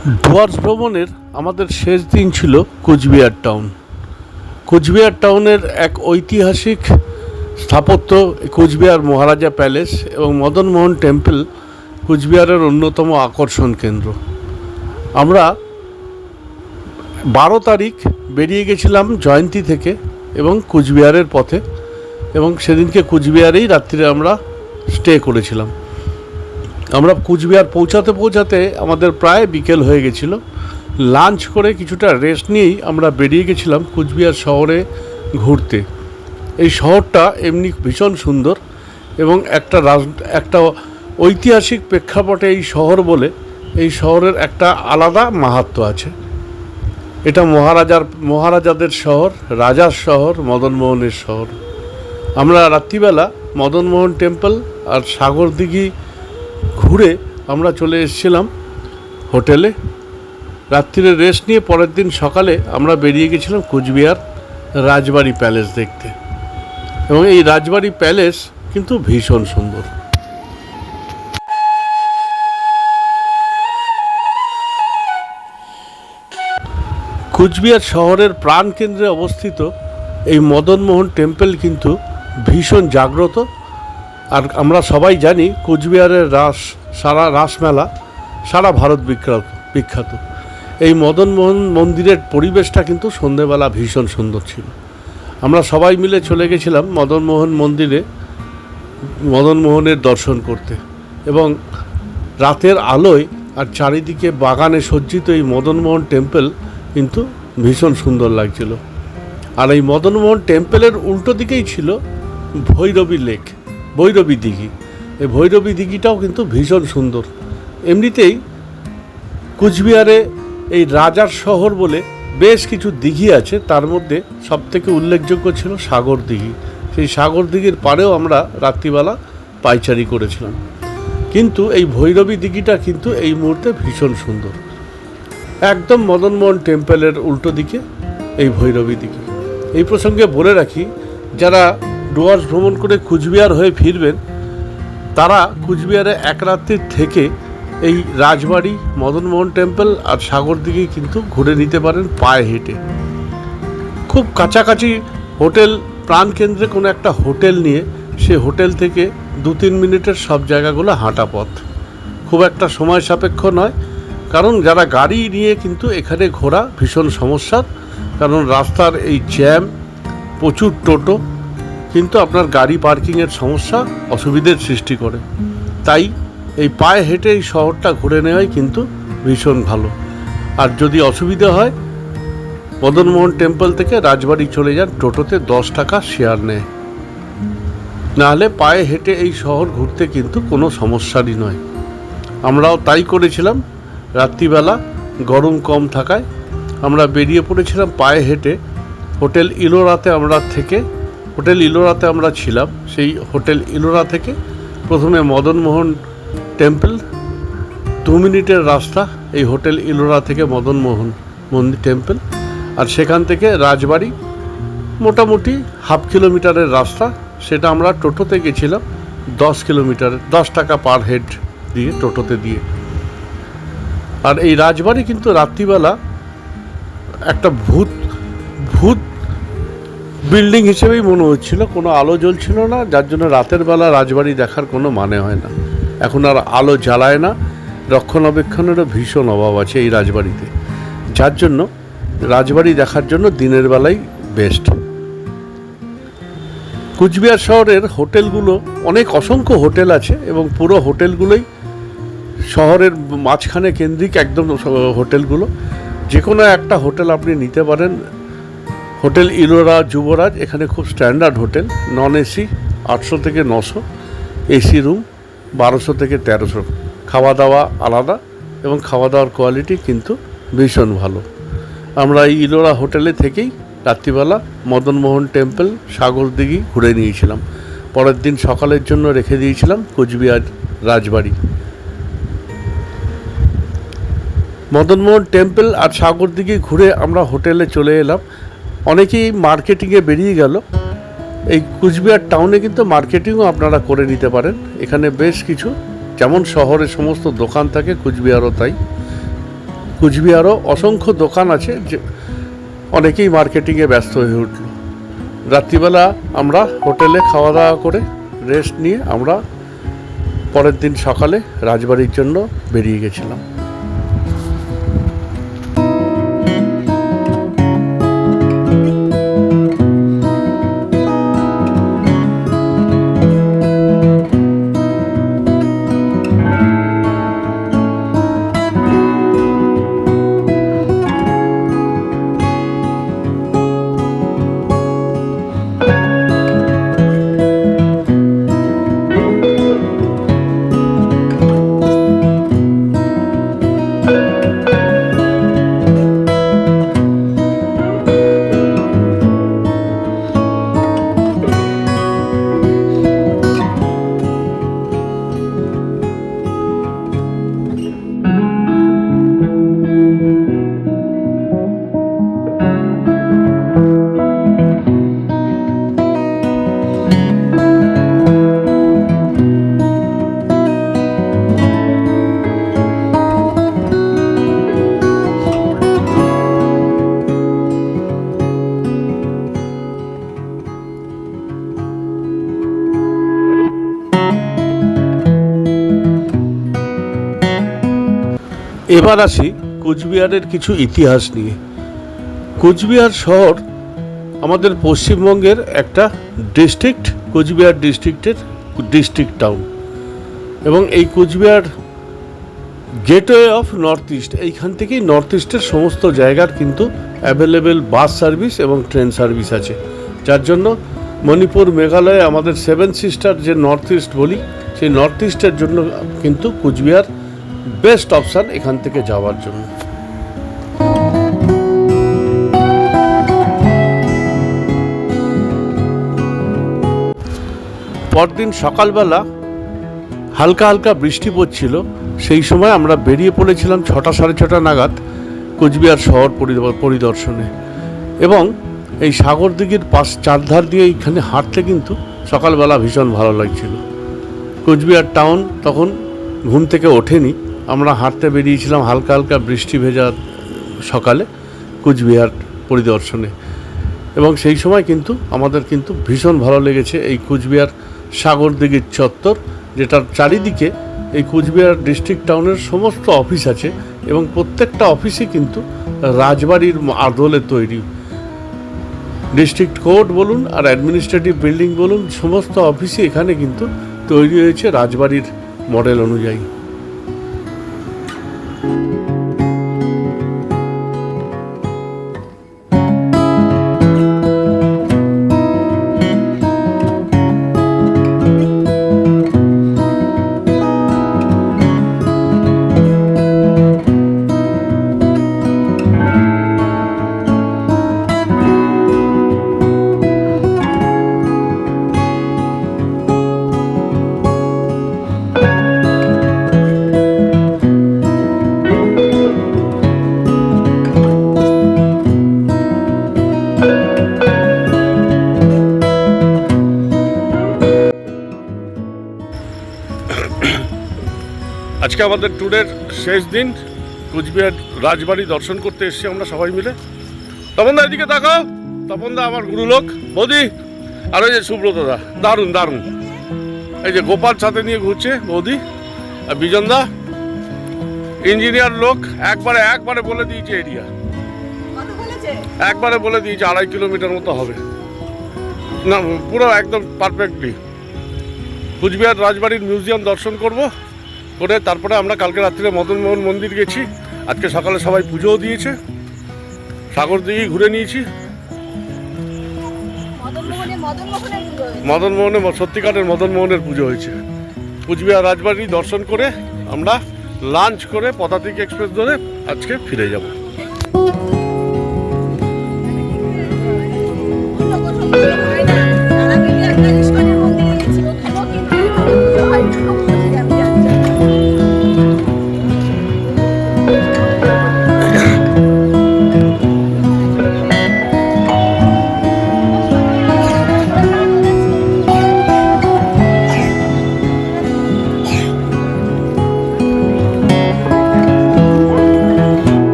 ডুয়ার্স ভ্রমণের আমাদের শেষ দিন ছিল কোচবিহার টাউন। কোচবিহার টাউনের এক ঐতিহাসিক স্থাপত্য কোচবিহার মহারাজা প্যালেস এবং মদনমোহন টেম্পল কোচবিহারের অন্যতম আকর্ষণ কেন্দ্র। আমরা 12 তারিখ বেরিয়ে গেছিলাম জয়ন্তী থেকে এবং কোচবিহারের পথে, এবং সেদিনকে কোচবিহারেই রাত্রিরে আমরা স্টে করেছিলাম। আমরা কোচবিহার পৌঁছাতে আমাদের প্রায় বিকেল হয়ে গেছিলো। লাঞ্চ করে কিছুটা রেস্ট নিয়েই আমরা বেরিয়ে গেছিলাম কোচবিহার শহরে ঘুরতে। এই শহরটা এমনি ভীষণ সুন্দর এবং একটা ঐতিহাসিক প্রেক্ষাপটে এই শহর বলে এই শহরের একটা আলাদা মাহাত্ম্য আছে। এটা মহারাজাদের শহর, রাজার শহর, মদনমোহনের শহর। আমরা রাত্রিবেলা মদনমোহন টেম্পল আর সাগরদিঘি ঘুরে আমরা চলে এসেছিলাম হোটেলে। রাত্রিরে রেস্ট নিয়ে পরের দিন সকালে আমরা বেরিয়ে গেছিলাম কোচবিহার রাজবাড়ি প্যালেস দেখতে, এবং এই রাজবাড়ি প্যালেস কিন্তু ভীষণ সুন্দর। কোচবিহার শহরের প্রাণকেন্দ্রে অবস্থিত এই মদনমোহন টেম্পল কিন্তু ভীষণ জাগ্রত। আর আমরা সবাই জানি কোচবিহারের রাসমেলা সারা ভারত বিখ্যাত। এই মদনমোহন মন্দিরের পরিবেশটা কিন্তু সন্ধেবেলা ভীষণ সুন্দর ছিল। আমরা সবাই মিলে চলে গেছিলাম মদনমোহন মন্দিরে মদনমোহনের দর্শন করতে, এবং রাতের আলোয় আর চারিদিকে বাগানে সজ্জিত এই মদনমোহন টেম্পল কিন্তু ভীষণ সুন্দর লাগছিল। আর এই মদনমোহন টেম্পলের উল্টো দিকেই ছিল ভৈরবী দিঘি। এই ভৈরবী দিঘিটাও কিন্তু ভীষণ সুন্দর। এমনিতেই কোচবিহারে এই রাজার শহর বলে বেশ কিছু দিঘি আছে, তার মধ্যে সবথেকে উল্লেখযোগ্য ছিল সাগর দিঘি। সেই সাগর দিঘির পাড়েও আমরা রাত্রিবেলা পায়চারি করেছিলাম। কিন্তু এই ভৈরবী দিঘিটা কিন্তু এই মুহূর্তে ভীষণ সুন্দর। একদম মদনমোহন টেম্পলের উল্টো দিকে এই ভৈরবী দিঘি। এই প্রসঙ্গে বলে রাখি, যারা ডুয়ার্স ভ্রমণ করে কোচবিহার হয়ে ফিরবেন তারা কোচবিহারে এক রাত্রির থেকে এই রাজবাড়ি, মদনমোহন টেম্পল আর সাগরদিঘি কিন্তু ঘুরে নিতে পারেন পায়ে হেঁটে। খুব কাছাকাছি হোটেল, প্রাণকেন্দ্রে কোনো একটা হোটেল নিয়ে সে হোটেল থেকে 2-3 মিনিটের সব জায়গাগুলো হাঁটা পথ। খুব একটা সময় সাপেক্ষ নয়, কারণ যারা গাড়ি নিয়ে কিন্তু এখানে ঘোরা ভীষণ সমস্যার, কারণ রাস্তার এই জ্যাম, প্রচুর টোটো কিন্তু আপনার গাড়ি পার্কিংয়ের সমস্যা, অসুবিধার সৃষ্টি করে। তাই এই পায়ে হেঁটে এই শহরটা ঘুরে নেওয়াই কিন্তু ভীষণ ভালো। আর যদি অসুবিধা হয়, মদনমোহন টেম্পল থেকে রাজবাড়ি চলে যান, টোটোতে 10 টাকা শেয়ার নেয়। নাহলে পায়ে হেঁটে এই শহর ঘুরতে কিন্তু কোনো সমস্যারই নয়। আমরাও তাই করেছিলাম। রাত্রিবেলা গরম কম থাকায় আমরা বেরিয়ে পড়েছিলাম পায়ে হেঁটে। হোটেল ইলোরাতে আমরা ছিলাম। সেই হোটেল ইলোরা থেকে প্রথমে মদনমোহন টেম্পল, 2 মিনিটের রাস্তা এই হোটেল ইলোরা থেকে মদনমোহন মন্দির টেম্পল, আর সেখান থেকে রাজবাড়ি মোটামুটি 1/2 কিলোমিটারের রাস্তা। সেটা আমরা টোটোতে গেছিলাম 10 কিলোমিটার, 10 টাকা পার হেড দিয়ে টোটোতে দিয়ে। আর এই রাজবাড়ি কিন্তু রাত্রিবেলা একটা ভূত বিল্ডিং হিসেবেই মনে হচ্ছিল, কোনো আলো জ্বলছিল না, যার জন্য রাতের বেলা রাজবাড়ি দেখার কোনো মানে হয় না। এখন আর আলো জ্বালায় না, রক্ষণাবেক্ষণেরও ভীষণ অভাব আছে এই রাজবাড়িতে, যার জন্য রাজবাড়ি দেখার জন্য দিনের বেলাই বেস্ট। কোচবিহার শহরের হোটেলগুলো অসংখ্য হোটেল আছে, এবং পুরো হোটেলগুলোই শহরের মাঝখানে কেন্দ্রিক একদম হোটেলগুলো। যে কোনো একটা হোটেল আপনি নিতে পারেন। হোটেল ইলোরা যুবরাজ এখানে খুব স্ট্যান্ডার্ড হোটেল, নন এসি 800 থেকে 900, এসি রুম 1200 থেকে 1300। খাওয়া দাওয়া আলাদা, এবং খাওয়া দাওয়ার কোয়ালিটি কিন্তু ভীষণ ভালো। আমরা এই ইলোরা হোটেলে থেকেই রাত্রিবেলা মদনমোহন টেম্পল, সাগরদিঘি ঘুরে নিয়েছিলাম। পরের দিন সকালের জন্য রেখে দিয়েছিলাম কোচবিহার রাজবাড়ি। মদনমোহন টেম্পল আর সাগরদিঘি ঘুরে আমরা হোটেলে চলে এলাম। অনেকেই মার্কেটিংয়ে বেরিয়ে গেল। এই কোচবিহার টাউনে কিন্তু মার্কেটিংও আপনারা করে নিতে পারেন। এখানে বেশ কিছু, যেমন শহরে সমস্ত দোকান থাকে, কোচবিহারও তাই। কুচবিহারও অসংখ্য দোকান আছে, যে অনেকেই মার্কেটিংয়ে ব্যস্ত হয়ে উঠল। রাত্রিবেলা আমরা হোটেলে খাওয়া দাওয়া করে রেস্ট নিয়ে আমরা পরের দিন সকালে রাজবাড়ির জন্য বেরিয়ে গেছিলাম। এবার আসি কোচবিহারের কিছু ইতিহাস নিয়ে। কোচবিহার শহর আমাদের পশ্চিমবঙ্গের একটা ডিস্ট্রিক্ট, কোচবিহার ডিস্ট্রিক্টের ডিস্ট্রিক্ট টাউন, এবং এই Cooch Behar gateway of north east, এইখান থেকেই নর্থ ইস্টের সমস্ত জায়গার কিন্তু অ্যাভেলেবেল বাস সার্ভিস এবং ট্রেন সার্ভিস আছে, যার জন্য মণিপুর, মেঘালয়ে আমাদের সেভেন সিস্টার যে নর্থ ইস্ট বলি, সেই নর্থ ইস্টের জন্য কিন্তু কোচবিহার বেস্ট অপশান এখান থেকে যাওয়ার জন্য। পরদিন সকালবেলা হালকা হালকা বৃষ্টি পড়ছিল, সেই সময় আমরা বেরিয়ে পড়েছিলাম 6টা সাড়ে 6টা নাগাদ কোচবিহার শহর পরিদর্শনে। এবং এই সাগর দিঘির চারধার দিয়ে এইখানে হাঁটতে কিন্তু সকালবেলা ভীষণ ভালো লাগছিল। কোচবিহার টাউন তখন ঘুম থেকে ওঠেনি, আমরা হাঁটতে বেরিয়েছিলাম হালকা হালকা বৃষ্টি ভেজা সকালে কোচবিহার পরিদর্শনে। এবং সেই সময় কিন্তু আমাদের কিন্তু ভীষণ ভালো লেগেছে এই কোচবিহার সাগর দিঘির চত্বর, যেটার চারিদিকে এই কোচবিহার ডিস্ট্রিক্ট টাউনের সমস্ত অফিস আছে, এবং প্রত্যেকটা অফিসই কিন্তু রাজবাড়ির আদলে তৈরি। ডিস্ট্রিক্ট কোর্ট বলুন আর অ্যাডমিনিস্ট্রেটিভ বিল্ডিং বলুন, সমস্ত অফিসই এখানে কিন্তু তৈরি হয়েছে রাজবাড়ির মডেল অনুযায়ী। আজকে আমাদের ট্যুরের শেষ দিন, কোচবিহার রাজবাড়ি দর্শন করতে এসেছি আমরা সবাই মিলে। তপনদা এদিকে তাকাও, তপনদা আমার গুরুলোক, বৌদি আর ওই যে সুব্রতদা, দারুণ দারুণ। এই যে গোপাল সাথে নিয়ে ঘুরছে বৌদি, আর বিজনদা ইঞ্জিনিয়ার লোক, একবারে বলে দিয়েছে এরিয়া, একবারে বলে দিয়েছে 2.5 কিলোমিটার মতো হবে না, পুরো একদম পারফেক্টলি। কোচবিহার রাজবাড়ির মিউজিয়াম দর্শন করে তারপরে আমরা কালকে রাত্রিরে মদনমোহন মন্দির গেছি, আজকে সকালে সবাই পুজোও দিয়েছে, সাগর দিঘি ঘুরে নিয়েছি। মদনমোহনে সত্যিকারের মদনমোহনের পুজো হয়েছে। কোচবিহার রাজবাড়ি দর্শন করে আমরা লাঞ্চ করে পদাতিক এক্সপ্রেস ধরে আজকে ফিরে যাব।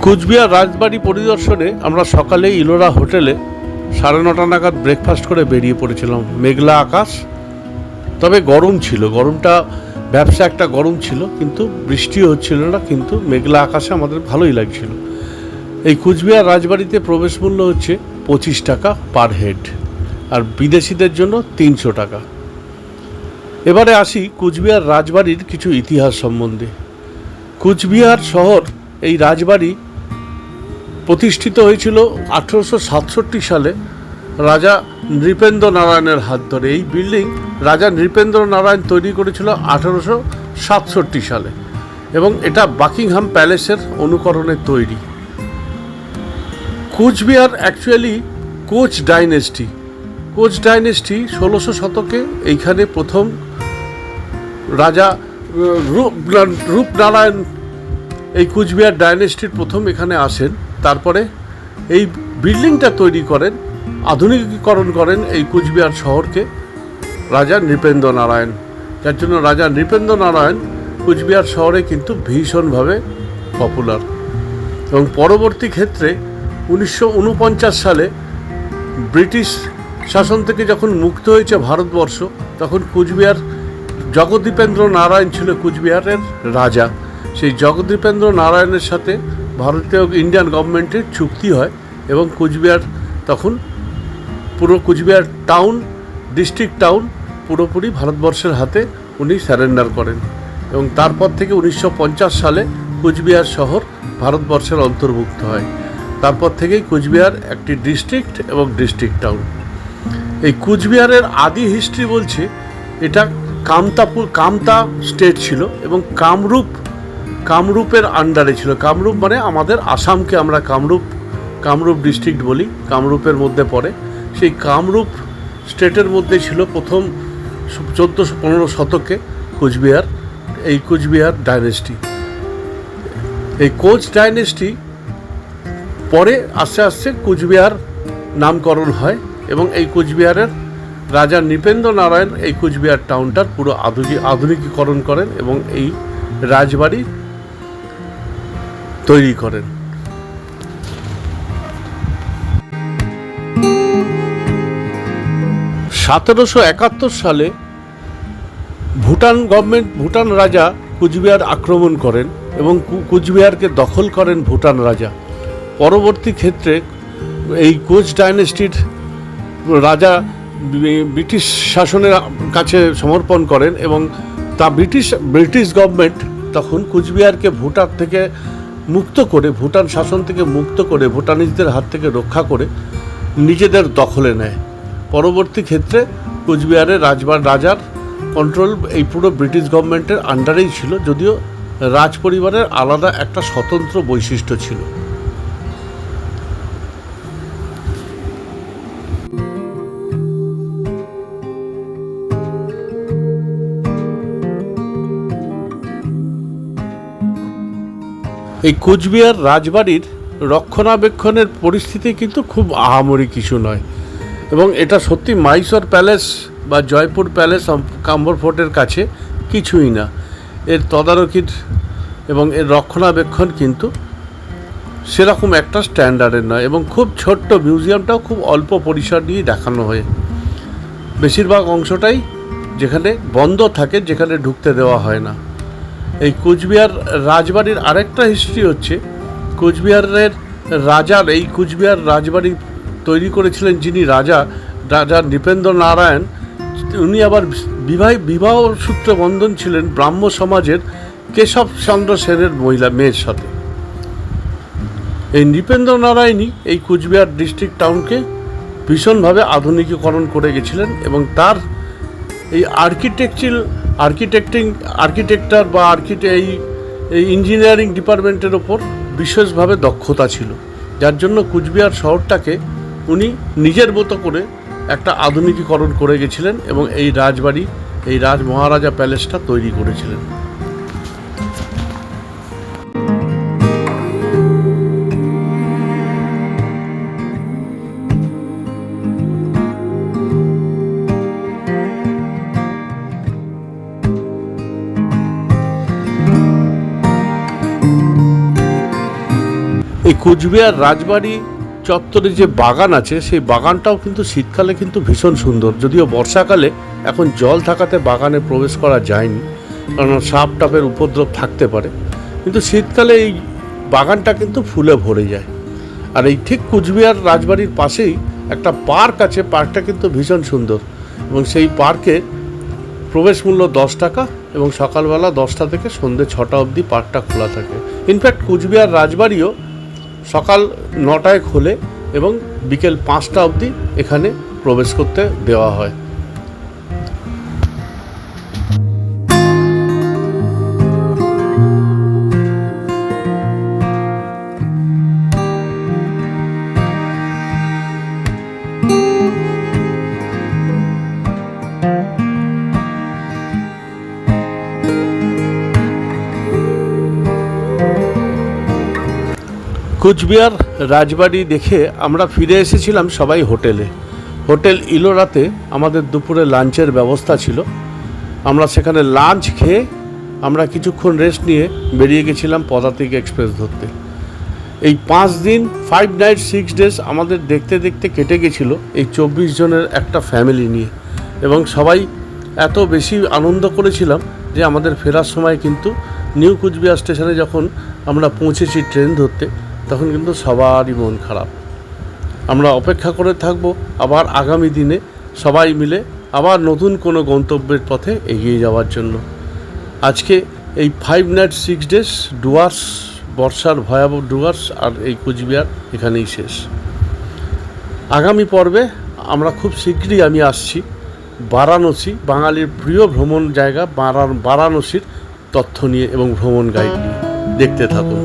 কুচবিহার রাজবাড়ি পরিদর্শনে আমরা সকালে ইলোরা হোটেলে 9:30 নাগাদ ব্রেকফাস্ট করে বেরিয়ে পড়েছিলাম। মেঘলা আকাশ, তবে গরম ছিল, গরমটা ব্যবসা একটা গরম ছিল, কিন্তু বৃষ্টিও হচ্ছিল না, কিন্তু মেঘলা আকাশে আমাদের ভালোই লাগছিল। এই কুচবিহার রাজবাড়িতে প্রবেশ মূল্য হচ্ছে 25 টাকা পার হেড, আর বিদেশিদের জন্য 300 টাকা। এবারে আসি কুচবিহার রাজবাড়ির কিছু ইতিহাস সম্বন্ধে। কুচবিহার শহর, এই রাজবাড়ি প্রতিষ্ঠিত হয়েছিল 1867 সালে রাজা নৃপেন্দ্র নারায়ণের হাত ধরে। এই বিল্ডিং রাজা নৃপেন্দ্র নারায়ণ তৈরি করেছিল 1867 সালে, এবং এটা বাকিংহাম প্যালেসের অনুকরণে তৈরি। কুচবিহার অ্যাকচুয়ালি কোচ ডাইনেস্টি 1600 শতকে এইখানে প্রথম রাজা রূপনারায়ণ এই কুচবিহার ডাইনেস্টির প্রথম এখানে আসেন। তারপরে এই বিল্ডিংটা তৈরি করেন, আধুনিকীকরণ করেন এই কুচবিহার শহরকে রাজা নৃপেন্দ্র নারায়ণ। যার জন্য রাজা নৃপেন্দ্র নারায়ণ কুচবিহার শহরে কিন্তু ভীষণভাবে পপুলার। এবং পরবর্তী ক্ষেত্রে 1949 সালে ব্রিটিশ শাসন থেকে যখন মুক্ত হয়েছে ভারতবর্ষ, তখন কুচবিহার জগদ্দীপেন্দ্র নারায়ণ ছিল কুচবিহারের রাজা। সেই জগদ্দীপেন্দ্র নারায়ণের সাথে ভারতীয় ইন্ডিয়ান গভর্নমেন্টের চুক্তি হয়, এবং কুচবিহার তখন পুরো কুচবিহার টাউন, ডিস্ট্রিক্ট টাউন পুরোপুরি ভারতবর্ষের হাতে উনি স্যারেন্ডার করেন। এবং তারপর থেকে 1950 সালে কুচবিহার শহর ভারতবর্ষের অন্তর্ভুক্ত হয়। তারপর থেকেই কুচবিহার একটি ডিস্ট্রিক্ট এবং ডিস্ট্রিক্ট টাউন। এই কুচবিহারের আদি হিস্ট্রি বলছে এটা কামতা স্টেট ছিল, এবং কামরূপের আন্ডারে ছিল। কামরূপ মানে আমাদের আসামকে আমরা কামরূপ ডিস্ট্রিক্ট বলি, কামরূপের মধ্যে পড়ে। সেই কামরূপ স্টেটের মধ্যে ছিল প্রথম 1415 শতকে এই কুচবিহার ডাইনেস্টি। এই কোচ ডাইনেস্টি পরে আস্তে আস্তে কুচবিহার নামকরণ হয়, এবং এই কুচবিহারের রাজা নৃপেন্দ্র নারায়ণ এই কুচবিহার টাউনটার পুরো আধুনিকীকরণ করেন এবং এই রাজবাড়ি তৈরি করেন। (1771 সালে ভুটান রাজা কুচবিহার আক্রমণ করেন এবং কুচবিহারকে দখল করেন ভুটান রাজা। পরবর্তী ক্ষেত্রে এই কোচ ডাইনেস্টির রাজা ব্রিটিশ শাসনের কাছে সমর্পণ করেন, এবং তা ব্রিটিশ গভর্নমেন্ট তখন কুচবিহারকে ভুটান শাসন থেকে মুক্ত করে ভুটানিজদের হাত থেকে রক্ষা করে নিজেদের দখলে নেয়। পরবর্তী ক্ষেত্রে কুচবিহারের রাজার কন্ট্রোল এই পুরো ব্রিটিশ গভর্নমেন্টের আন্ডারেই ছিল, যদিও রাজ পরিবারের আলাদা একটা স্বতন্ত্র বৈশিষ্ট্য ছিল। এই কুচবিহার রাজবাড়ির রক্ষণাবেক্ষণের পরিস্থিতি কিন্তু খুব আহামরি কিছু নয়, এবং এটা সত্যি মাইসোর প্যালেস বা জয়পুর প্যালেস কাম্বর ফোর্টের কাছে কিছুই না। এর তদারকির এবং এর রক্ষণাবেক্ষণ কিন্তু সেরকম একটা স্ট্যান্ডার্ডের নয়, এবং খুব ছোট্ট মিউজিয়ামটাও খুব অল্প পরিসর নিয়ে দেখানো হয়। বেশিরভাগ অংশটাই যেখানে বন্ধ থাকে, যেখানে ঢুকতে দেওয়া হয় না। এই কুচবিহার রাজবাড়ির আরেকটা হিস্ট্রি হচ্ছে, এই কুচবিহার রাজবাড়ি তৈরি করেছিলেন যিনি রাজা নৃপেন্দ্র নারায়ণ। উনি আবার বিবাহ সূত্রে বন্ধন ছিলেন ব্রাহ্ম সমাজের কেশব চন্দ্র সেনের মেয়ের সাথে। এই নৃপেন্দ্র নারায়ণই এই কুচবিহার ডিস্ট্রিক্ট টাউনকে ভীষণভাবে আধুনিকীকরণ করে গেছিলেন, এবং তার এই আর্কিটেকচার বা এই ইঞ্জিনিয়ারিং ডিপার্টমেন্টের ওপর বিশেষভাবে দক্ষতা ছিল, যার জন্য কুচবিহার শহরটাকে উনি নিজের মতো করে একটা আধুনিকীকরণ করে গেছিলেন, এবং এই মহারাজা প্যালেসটা তৈরি করেছিলেন। কুচবিহার রাজবাড়ি চত্বরে যে বাগান আছে সেই বাগানটাও কিন্তু শীতকালে কিন্তু ভীষণ সুন্দর, যদিও বর্ষাকালে এখন জল থাকাতে বাগানে প্রবেশ করা যায়নি, কারণ সাপ টাপের উপদ্রব থাকতে পারে, কিন্তু শীতকালে এই বাগানটা কিন্তু ফুলে ভরে যায়। আর এই ঠিক কুচবিহার রাজবাড়ির পাশেই একটা পার্ক আছে, পার্কটা কিন্তু ভীষণ সুন্দর, এবং সেই পার্কে প্রবেশ মূল্য 10 টাকা, এবং সকালবেলা 10টা থেকে সন্ধ্যে 6টা অবধি পার্কটা খোলা থাকে। ইনফ্যাক্ট কুচবিহার রাজবাড়িও সকাল 9টায় খোলে এবং বিকেল 5টা অবধি এখানে প্রবেশ করতে দেওয়া হয়। কুচবিহার রাজবাড়ি দেখে আমরা ফিরে এসেছিলাম সবাই হোটেলে। হোটেল ইলোরাতে আমাদের দুপুরে লাঞ্চের ব্যবস্থা ছিল। আমরা সেখানে লাঞ্চ খেয়ে আমরা কিছুক্ষণ রেস্ট নিয়ে বেরিয়ে গেছিলাম পদাতিক এক্সপ্রেস ধরতে। এই 5 দিন 5 নাইট 6 ডেজ আমাদের দেখতে দেখতে কেটে গেছিলো এই 24 জনের একটা ফ্যামিলি নিয়ে, এবং সবাই এত বেশি আনন্দ করেছিলাম যে আমাদের ফেরার সময় কিন্তু নিউ কুচবিহার স্টেশনে যখন আমরা পৌঁছেছি ট্রেন ধরতে, তখন কিন্তু সবারই মন খারাপ। আমরা অপেক্ষা করে থাকব আবার আগামী দিনে সবাই মিলে আবার নতুন কোনো গন্তব্যের পথে এগিয়ে যাওয়ার জন্য। আজকে এই 5 নাইট 6 ডেজ ডুয়ার্স, বর্ষার ভয়াবহ ডুয়ার্স আর এই কুচবিহার এখানেই শেষ। আগামী পর্বে আমরা খুব শীঘ্রই আমি আসছি বারাণসী, বাঙালির প্রিয় ভ্রমণ জায়গা বারাণসীর তথ্য নিয়ে এবং ভ্রমণ গাইড নিয়ে। দেখতে থাকুন।